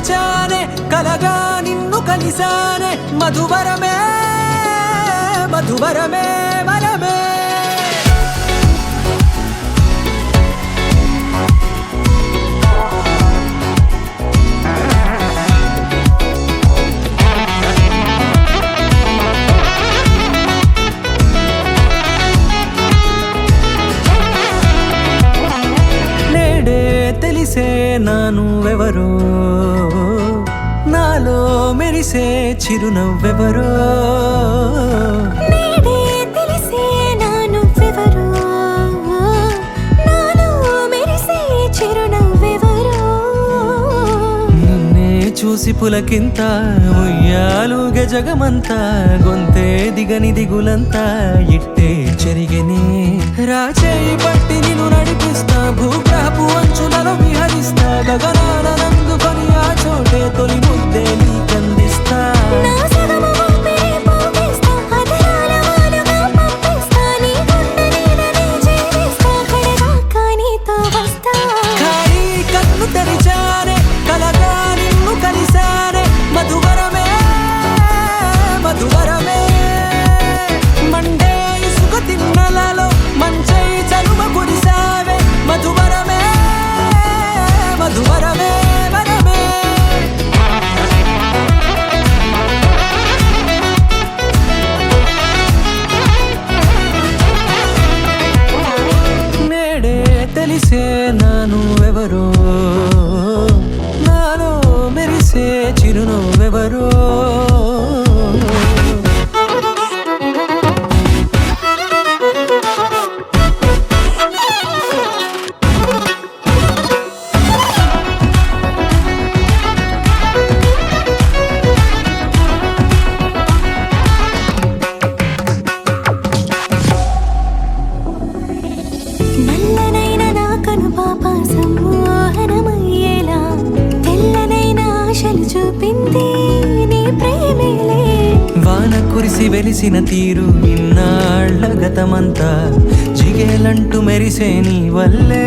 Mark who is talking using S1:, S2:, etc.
S1: తెరిచానే కలగా నిన్ను కలిసానే మధువరమే మధువరమే వరమే తెలిసే నానువెవరో నాలో మెరిసే చిరునవ్వెవరో
S2: నేడే తెలిసే నానువెవరో నాలో మెరిసే చిరునవ్వెవరో
S1: నిన్నే చూసి పులకింత ఉయ్యాలుగే జగమంతా గొంతే దిగని దిగులంతా ఇట్టే చెరిగెనే రాచేయి పట్టి నిన్ను నడిపిస్తా భూగ్రహపు అంచులలో విహరిస్తా గగనాల నందుకొని ఆ చోటే తొలి ముద్దే నీకందిస్తా
S2: నా సగము ఊపిరి పోగేస్తా అధరాల వాలుగా పంపిస్తా నీ గుండె నీడనే చేరిస్తా కడదాకా నీతో వస్తా
S1: ఖాళీ కన్ను తెరిచానే కలగా నిన్ను కలిసానే మధువరమే మధువరమే మండే ఇసుక తిన్నలలో మంచై చలుమ కురిసావే మధువరమే మధువరమే వరమే నేడే తెలిసే నానువెవరో నాలో మెరిసే చిరునవ్వెవరో
S2: నల్లనైన నా కనుపాప సమ్మోహనమయ్యేలా తెల్లనైన ఆశలు చూపింది నీ ప్రేమేలే
S1: వాన కురిసి వెలిసిన తీరు ఇన్నాళ్ల గతమంతా జిగేలంటూ మెరిసే నీ వల్లే